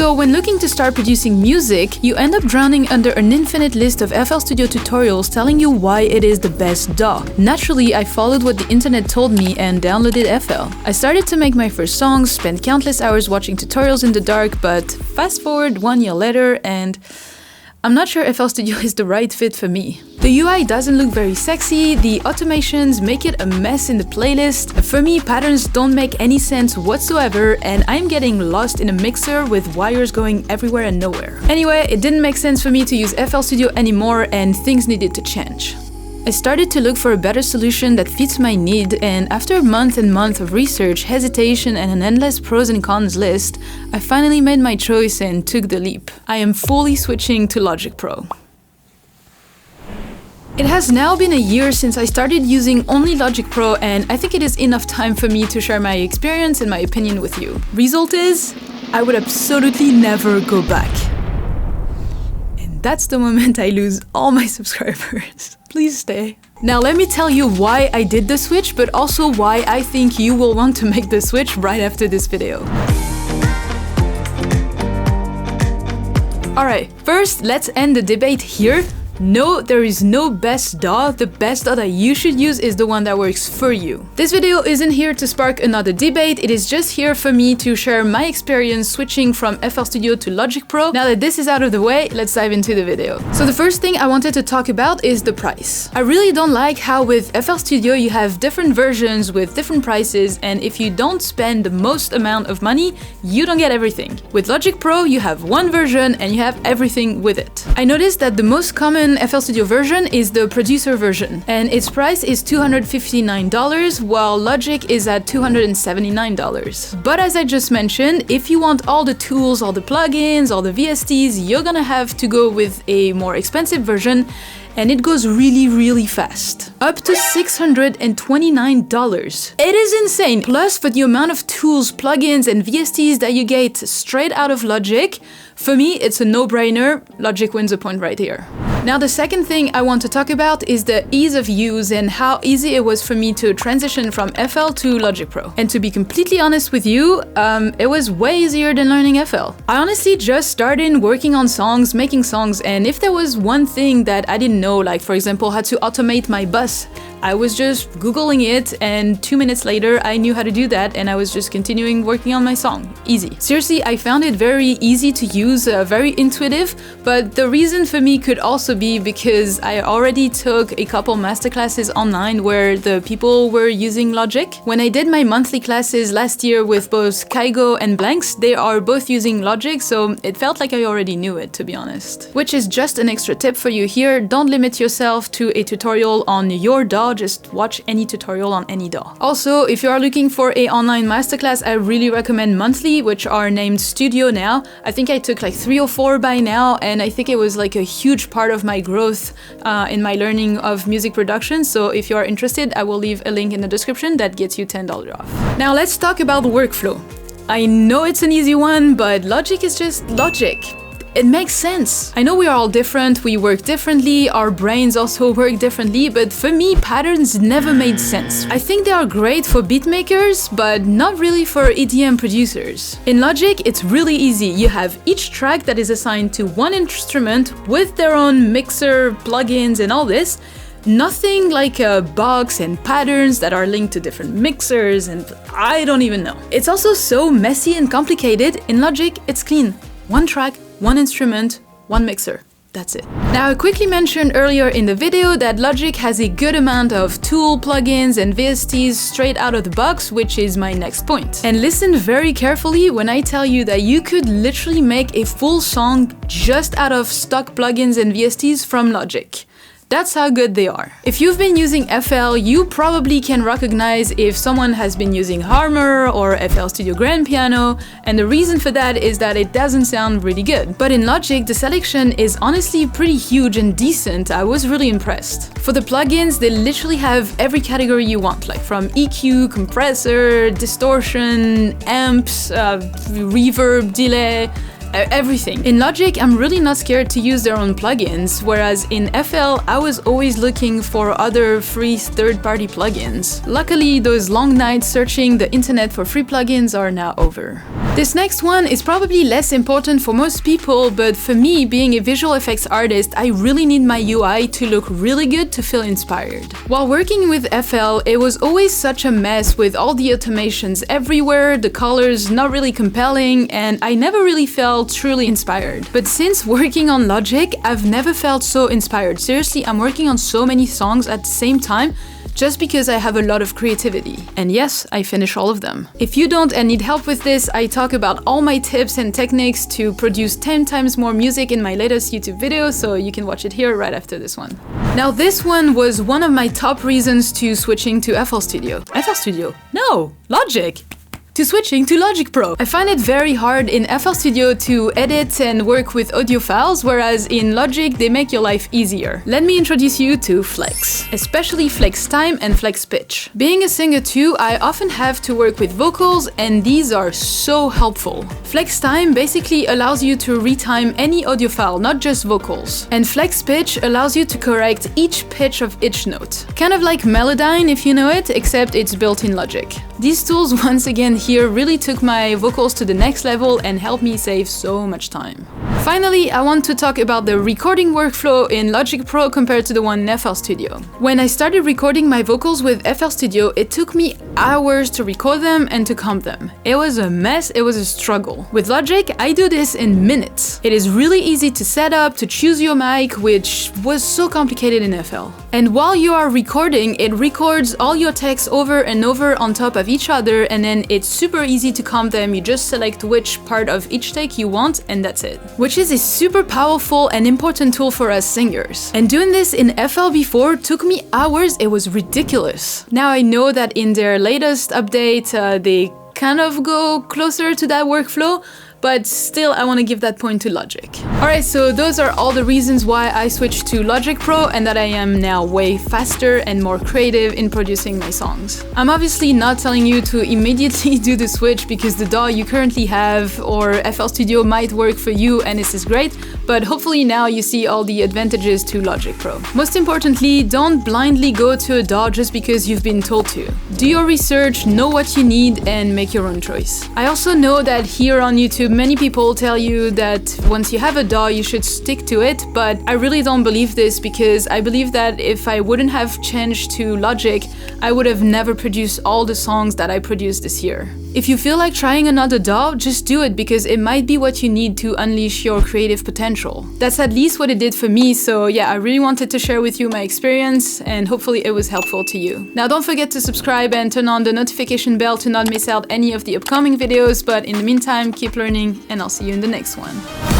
So when looking to start producing music, you end up drowning under an infinite list of FL Studio tutorials telling you why it is the best DAW. Naturally, I followed what the internet told me and downloaded FL. I started to make my first songs, spent countless hours watching tutorials in the dark, but fast forward 1 year later and I'm not sure FL Studio is the right fit for me. The UI doesn't look very sexy, the automations make it a mess in the playlist. For me, patterns don't make any sense whatsoever, and I'm getting lost in a mixer with wires going everywhere and nowhere. Anyway, it didn't make sense for me to use FL Studio anymore and things needed to change. I started to look for a better solution that fits my need, and after a month and month of research, hesitation, and an endless pros and cons list, I finally made my choice and took the leap. I am fully switching to Logic Pro. It has now been a year since I started using only Logic Pro, and I think it is enough time for me to share my experience and my opinion with you. Result is, I would absolutely never go back. And that's the moment I lose all my subscribers. Please stay. Now let me tell you why I did the switch, but also why I think you will want to make the switch right after this video. Alright, first let's end the debate here. No, there is no best DAW. The best DAW that you should use is the one that works for you. This video isn't here to spark another debate, it is just here for me to share my experience switching from FL Studio to Logic Pro. Now that this is out of the way, let's dive into the video. So the first thing I wanted to talk about is the price. I really don't like how with FL Studio you have different versions with different prices, and if you don't spend the most amount of money, you don't get everything. With Logic Pro, you have one version and you have everything with it. I noticed that the most common FL Studio version is the producer version, and its price is $259, while Logic is at $279. But as I just mentioned, if you want all the tools, all the plugins, all the VSTs, you're gonna have to go with a more expensive version, and it goes really fast. Up to $629. It is insane! Plus, for the amount of tools, plugins, and VSTs that you get straight out of Logic, for me, it's a no-brainer. Logic wins a point right here. Now, the second thing I want to talk about is the ease of use and how easy it was for me to transition from FL to Logic Pro. And to be completely honest with you, it was way easier than learning FL. I honestly just started working on songs, making songs, and if there was one thing that I didn't know, like for example how to automate my bus, I was just Googling it, and 2 minutes later I knew how to do that, and I was just continuing working on my song. Easy. Seriously, I found it very easy to use, very intuitive, but the reason for me could also be because I already took a couple masterclasses online where the people were using Logic. When I did my monthly classes last year with both Kaigo and Blanks, they are both using Logic, so it felt like I already knew it, to be honest. Which is just an extra tip for you here, don't limit yourself to a tutorial on your DAW, just watch any tutorial on any DAW. Also, if you are looking for a online masterclass, I really recommend monthly, which are named Studio now. I think I took like 3 or 4 by now, and I think it was like a huge part of my growth in my learning of music production. So if you are interested, I will leave a link in the description that gets you $10 off. Now let's talk about the workflow. I know it's an easy one, but Logic is just Logic. It makes sense. I know we are all different, we work differently, our brains also work differently, but for me, patterns never made sense. I think they are great for beatmakers, but not really for EDM producers. In Logic, it's really easy. You have each track that is assigned to one instrument with their own mixer, plugins, and all this. Nothing like a box and patterns that are linked to different mixers, and I don't even know. It's also so messy and complicated. In Logic, it's clean. One track, one instrument, one mixer. That's it. Now, I quickly mentioned earlier in the video that Logic has a good amount of tool, plugins, and VSTs straight out of the box, which is my next point. And listen very carefully when I tell you that you could literally make a full song just out of stock plugins and VSTs from Logic. That's how good they are. If you've been using FL, you probably can recognize if someone has been using Harmor or FL Studio Grand Piano, and the reason for that is that it doesn't sound really good. But in Logic, the selection is honestly pretty huge and decent. I was really impressed. For the plugins, they literally have every category you want, like from EQ, compressor, distortion, amps, reverb, delay. everything. In Logic, I'm really not scared to use their own plugins, whereas in FL, I was always looking for other free third-party plugins. Luckily, those long nights searching the internet for free plugins are now over. This next one is probably less important for most people, but for me, being a visual effects artist, I really need my UI to look really good to feel inspired. While working with FL, it was always such a mess with all the automations everywhere, the colors not really compelling, and I never really felt truly inspired. But since working on Logic, I've never felt so inspired. Seriously, I'm working on so many songs at the same time, just because I have a lot of creativity. And yes, I finish all of them. If you don't and need help with this, I talk about all my tips and techniques to produce 10 times more music in my latest YouTube video, so you can watch it here right after this one. Now this one was one of my top reasons to switching to FL Studio. FL Studio? No! Logic! To switching to Logic Pro. I find it very hard in FL Studio to edit and work with audio files, whereas in Logic they make your life easier. Let me introduce you to Flex, especially Flex Time and Flex Pitch. Being a singer too, I often have to work with vocals, and these are so helpful. Flex Time basically allows you to retime any audio file, not just vocals. And Flex Pitch allows you to correct each pitch of each note. Kind of like Melodyne if you know it, except it's built in Logic. These tools once again here really took my vocals to the next level and helped me save so much time. Finally, I want to talk about the recording workflow in Logic Pro compared to the one in FL Studio. When I started recording my vocals with FL Studio, it took me hours to record them and to comp them. It was a mess, it was a struggle. With Logic, I do this in minutes. It is really easy to set up, to choose your mic, which was so complicated in FL. And while you are recording, it records all your takes over and over on top of each other, and then it's super easy to comp them. You just select which part of each take you want, and that's it. Which is a super powerful and important tool for us singers. And doing this in FL before took me hours, it was ridiculous. Now I know that in their latest update, they kind of go closer to that workflow, but still I want to give that point to Logic. Alright, so those are all the reasons why I switched to Logic Pro and that I am now way faster and more creative in producing my songs. I'm obviously not telling you to immediately do the switch because the DAW you currently have or FL Studio might work for you and this is great, but hopefully now you see all the advantages to Logic Pro. Most importantly, don't blindly go to a DAW just because you've been told to. Do your research, know what you need, and make your own choice. I also know that here on YouTube many people tell you that once you have a DAW you should stick to it, but I really don't believe this because I believe that if I wouldn't have changed to Logic, I would have never produced all the songs that I produced this year. If you feel like trying another DAW, just do it because it might be what you need to unleash your creative potential. That's at least what it did for me, so yeah, I really wanted to share with you my experience and hopefully it was helpful to you. Now don't forget to subscribe and turn on the notification bell to not miss out any of the upcoming videos, but in the meantime, keep learning and I'll see you in the next one.